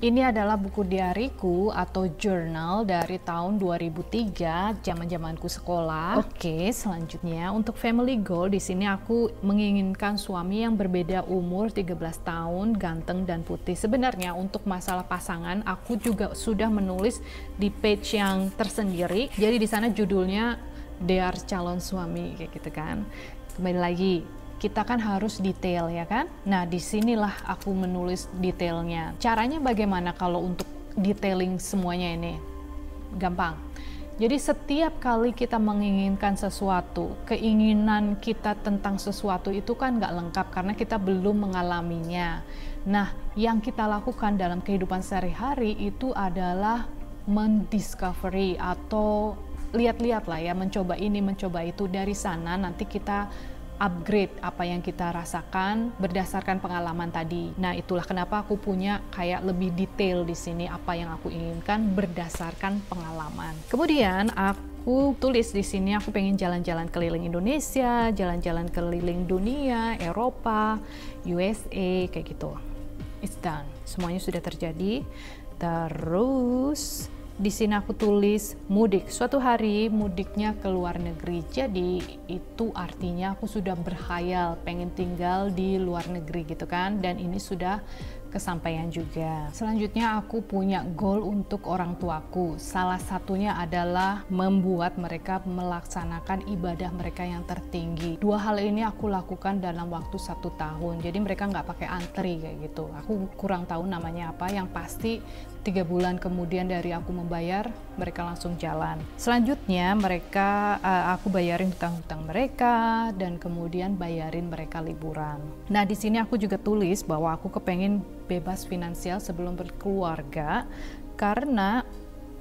Ini adalah buku diariku atau journal dari tahun 2003, zaman-zamanku sekolah. Oke, selanjutnya untuk family goal di sini aku menginginkan suami yang berbeda umur 13 tahun, ganteng dan putih. Sebenarnya untuk masalah pasangan aku juga sudah menulis di page yang tersendiri. Jadi di sana judulnya Dear Calon Suami kayak gitu kan. Kembali lagi, kita kan harus detail ya kan. Nah disinilah aku menulis detailnya. Caranya bagaimana kalau untuk detailing semuanya ini? Gampang. Jadi setiap kali kita menginginkan sesuatu, keinginan kita tentang sesuatu itu kan nggak lengkap karena kita belum mengalaminya. Nah yang kita lakukan dalam kehidupan sehari-hari itu adalah mendiscovery atau lihat-lihat lah ya, mencoba ini, mencoba itu. Dari sana nanti kita upgrade apa yang kita rasakan berdasarkan pengalaman tadi. Nah, itulah kenapa aku punya kayak lebih detail di sini apa yang aku inginkan berdasarkan pengalaman. Kemudian aku tulis di sini aku pengen jalan-jalan keliling Indonesia, jalan-jalan keliling dunia, Eropa, USA kayak gitu. It's done. Semuanya sudah terjadi. Terus di sini aku tulis mudik. Suatu hari mudiknya ke luar negeri. Jadi itu artinya aku sudah berkhayal pengen tinggal di luar negeri gitu kan. Dan ini sudah kesampaian juga. Selanjutnya aku punya goal untuk orang tuaku. Salah satunya adalah membuat mereka melaksanakan ibadah mereka yang tertinggi. Dua hal ini aku lakukan dalam waktu 1 tahun. Jadi mereka nggak pakai antri kayak gitu. Aku kurang tahu namanya apa. Yang pasti 3 bulan kemudian dari aku membayar, mereka langsung jalan. Selanjutnya mereka aku bayarin hutang-hutang mereka dan kemudian bayarin mereka liburan. Nah di sini aku juga tulis bahwa aku kepengen bebas finansial sebelum berkeluarga karena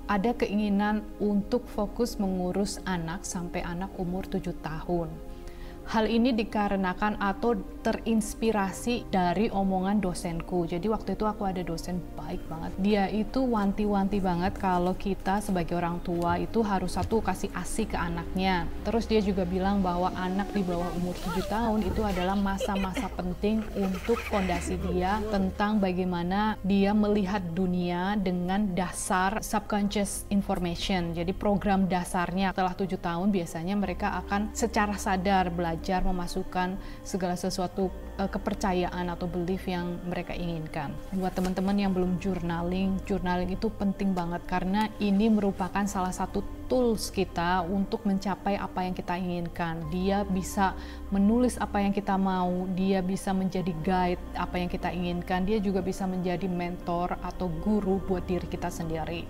ada keinginan untuk fokus mengurus anak sampai anak umur 7 tahun. Hal ini dikarenakan atau terinspirasi dari omongan dosenku. Jadi waktu itu aku ada dosen baik banget. Dia itu wanti-wanti banget kalau kita sebagai orang tua itu harus satu kasih ASI ke anaknya. Terus dia juga bilang bahwa anak di bawah umur 7 tahun itu adalah masa-masa penting untuk fondasi dia tentang bagaimana dia melihat dunia dengan dasar subconscious information. Jadi program dasarnya setelah 7 tahun biasanya mereka akan secara sadar belajar memasukkan segala sesuatu kepercayaan atau belief yang mereka inginkan. Buat teman-teman yang belum journaling itu penting banget karena ini merupakan salah satu tools kita untuk mencapai apa yang kita inginkan. Dia bisa menulis apa yang kita mau, dia bisa menjadi guide apa yang kita inginkan, dia juga bisa menjadi mentor atau guru buat diri kita sendiri.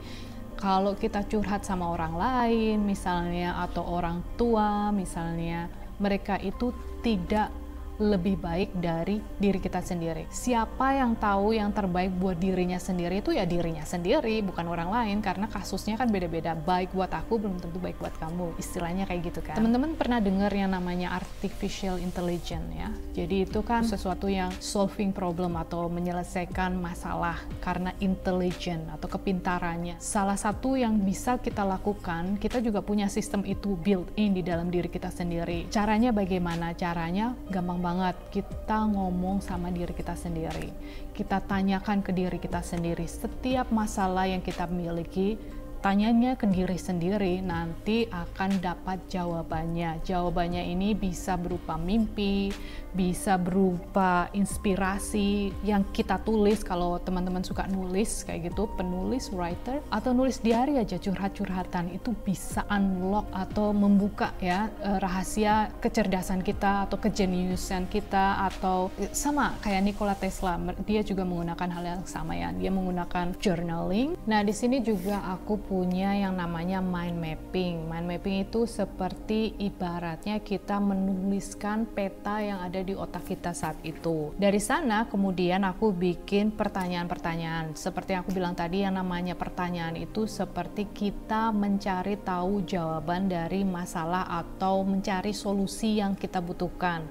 Kalau kita curhat sama orang lain misalnya atau orang tua misalnya, mereka itu tidak lebih baik dari diri kita sendiri. Siapa yang tahu yang terbaik buat dirinya sendiri itu ya dirinya sendiri, bukan orang lain, karena kasusnya kan beda-beda. Baik buat aku belum tentu baik buat kamu. Istilahnya kayak gitu kan. Teman-teman pernah dengar yang namanya artificial intelligence ya. Jadi itu kan sesuatu yang solving problem atau menyelesaikan masalah karena intelligent atau kepintarannya. Salah satu yang bisa kita lakukan, kita juga punya sistem itu built in di dalam diri kita sendiri. Caranya bagaimana? Caranya gampang banget, kita ngomong sama diri kita sendiri, kita tanyakan ke diri kita sendiri setiap masalah yang kita miliki. Tanyanya ke diri sendiri, nanti akan dapat jawabannya. Jawabannya ini bisa berupa mimpi, bisa berupa inspirasi yang kita tulis. Kalau teman-teman suka nulis kayak gitu, penulis, writer, atau nulis diary aja, curhat-curhatan, itu bisa unlock atau membuka ya rahasia kecerdasan kita atau kejeniusan kita. Atau sama kayak Nikola Tesla, dia juga menggunakan hal yang sama ya, dia menggunakan journaling. Nah di sini juga aku punya yang namanya mind mapping. Mind mapping itu seperti ibaratnya kita menuliskan peta yang ada di otak kita saat itu. Dari sana kemudian aku bikin pertanyaan-pertanyaan. Seperti yang aku bilang tadi, yang namanya pertanyaan itu seperti kita mencari tahu jawaban dari masalah atau mencari solusi yang kita butuhkan.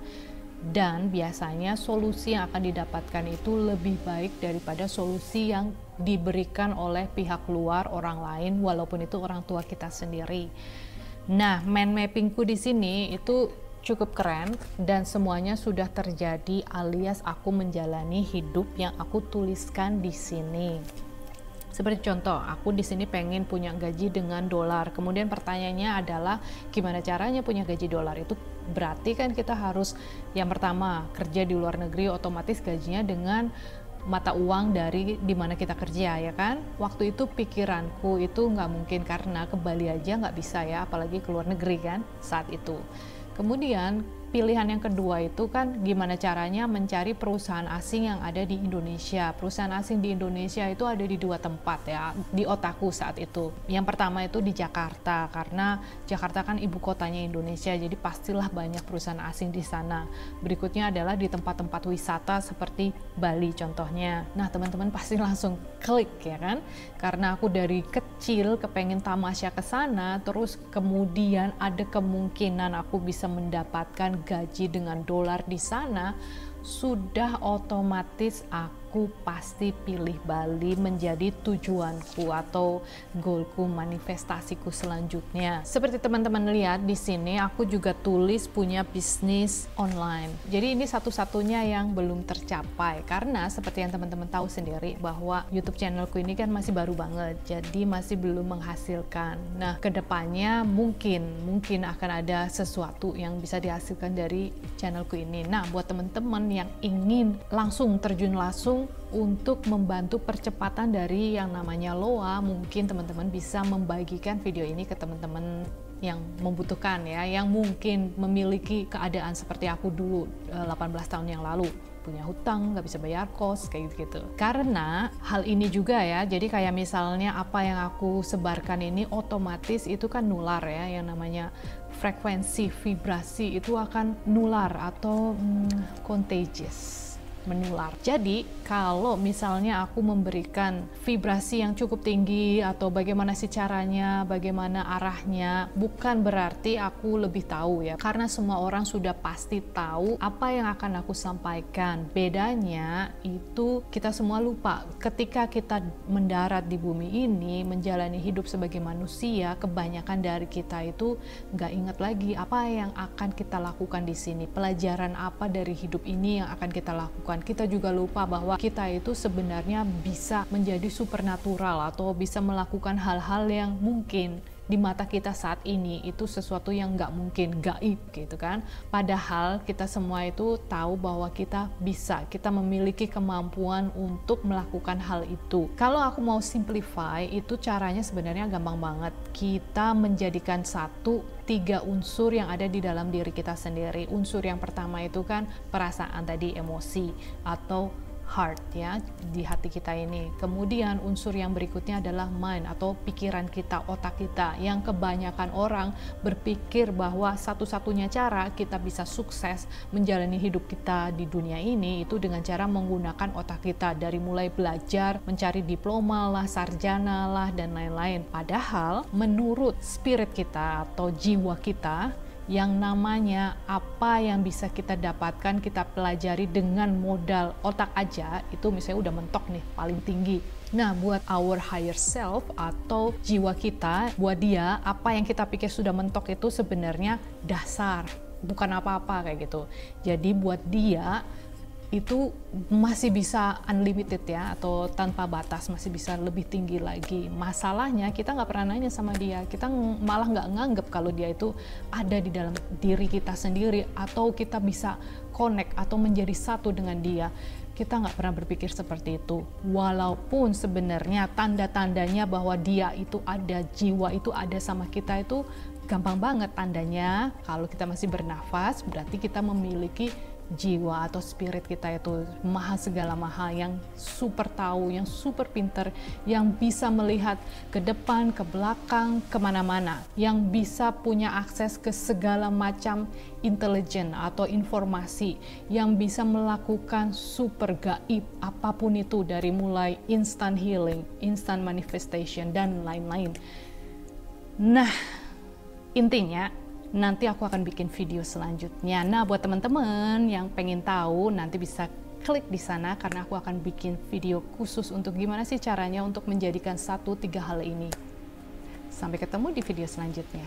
Dan biasanya solusi yang akan didapatkan itu lebih baik daripada solusi yang diberikan oleh pihak luar, orang lain, walaupun itu orang tua kita sendiri. Nah, mind mappingku di sini itu cukup keren dan semuanya sudah terjadi alias aku menjalani hidup yang aku tuliskan di sini. Seperti contoh, aku di sini pengen punya gaji dengan dolar. Kemudian pertanyaannya adalah gimana caranya punya gaji dolar? Itu berarti kan kita harus yang pertama kerja di luar negeri, otomatis gajinya dengan mata uang dari dimana kita kerja, ya kan? Waktu itu pikiranku itu nggak mungkin karena ke Bali aja nggak bisa ya, apalagi ke luar negeri kan saat itu. Kemudian pilihan yang kedua itu kan gimana caranya mencari perusahaan asing yang ada di Indonesia. Perusahaan asing di Indonesia itu ada di 2 tempat ya, di otakku saat itu. Yang pertama itu di Jakarta, karena Jakarta kan ibu kotanya Indonesia, jadi pastilah banyak perusahaan asing di sana. Berikutnya adalah di tempat-tempat wisata seperti Bali contohnya. Nah teman-teman pasti langsung klik ya kan, karena aku dari kecil kepengen tamasya ke sana, terus kemudian ada kemungkinan aku bisa mendapatkan gaji dengan dolar di sana, sudah otomatis aku pasti pilih Bali menjadi tujuanku atau goalku, manifestasiku selanjutnya. Seperti teman-teman lihat di sini, aku juga tulis punya bisnis online. Jadi ini satu-satunya yang belum tercapai karena seperti yang teman-teman tahu sendiri bahwa YouTube channelku ini kan masih baru banget, jadi masih belum menghasilkan. Nah, kedepannya mungkin akan ada sesuatu yang bisa dihasilkan dari channelku ini. Nah, buat teman-teman yang ingin langsung terjun langsung untuk membantu percepatan dari yang namanya LOA, mungkin teman-teman bisa membagikan video ini ke teman-teman yang membutuhkan ya, yang mungkin memiliki keadaan seperti aku dulu 18 tahun yang lalu, punya hutang, nggak bisa bayar kos, kayak gitu. Karena hal ini juga ya, jadi kayak misalnya apa yang aku sebarkan ini otomatis itu kan nular ya, yang namanya frekuensi, vibrasi itu akan nular atau contagious, menular. Jadi kalau misalnya aku memberikan vibrasi yang cukup tinggi atau bagaimana sih caranya, bagaimana arahnya, bukan berarti aku lebih tahu ya, karena semua orang sudah pasti tahu apa yang akan aku sampaikan. Bedanya itu kita semua lupa ketika kita mendarat di bumi ini menjalani hidup sebagai manusia, kebanyakan dari kita itu nggak ingat lagi apa yang akan kita lakukan di sini, pelajaran apa dari hidup ini yang akan kita lakukan. Kita juga lupa bahwa kita itu sebenarnya bisa menjadi supernatural atau bisa melakukan hal-hal yang mungkin di mata kita saat ini itu sesuatu yang nggak mungkin, gaib gitu kan. Padahal kita semua itu tahu bahwa kita bisa, kita memiliki kemampuan untuk melakukan hal itu. Kalau aku mau simplify, itu caranya sebenarnya gampang banget. Kita menjadikan 3 unsur yang ada di dalam diri kita sendiri. Unsur yang pertama itu kan perasaan tadi, emosi atau heart ya, di hati kita ini. Kemudian unsur yang berikutnya adalah mind atau pikiran kita, otak kita, yang kebanyakan orang berpikir bahwa satu-satunya cara kita bisa sukses menjalani hidup kita di dunia ini itu dengan cara menggunakan otak kita, dari mulai belajar, mencari diploma lah, sarjana lah, dan lain-lain. Padahal menurut spirit kita atau jiwa kita, yang namanya apa yang bisa kita dapatkan, kita pelajari dengan modal otak aja, itu misalnya udah mentok nih, paling tinggi. Nah, buat our higher self atau jiwa kita, buat dia, apa yang kita pikir sudah mentok itu sebenarnya dasar, bukan apa-apa kayak gitu. Jadi buat dia, itu masih bisa unlimited ya, atau tanpa batas, masih bisa lebih tinggi lagi. Masalahnya kita nggak pernah nanya sama dia, kita malah nggak nganggep kalau dia itu ada di dalam diri kita sendiri, atau kita bisa connect atau menjadi satu dengan dia. Kita nggak pernah berpikir seperti itu, walaupun sebenarnya tanda-tandanya bahwa dia itu ada, jiwa itu ada sama kita itu gampang banget. Tandanya kalau kita masih bernafas, berarti kita memiliki jiwa atau spirit kita itu maha segala maha, yang super tahu, yang super pinter, yang bisa melihat ke depan, ke belakang, kemana-mana, yang bisa punya akses ke segala macam intelijen atau informasi, yang bisa melakukan super gaib apapun itu, dari mulai instant healing, instant manifestation, dan lain-lain. Nah, intinya nanti aku akan bikin video selanjutnya. Nah, buat teman-teman yang pengen tahu, nanti bisa klik di sana karena aku akan bikin video khusus untuk gimana sih caranya untuk menjadikan 3 hal ini. Sampai ketemu di video selanjutnya.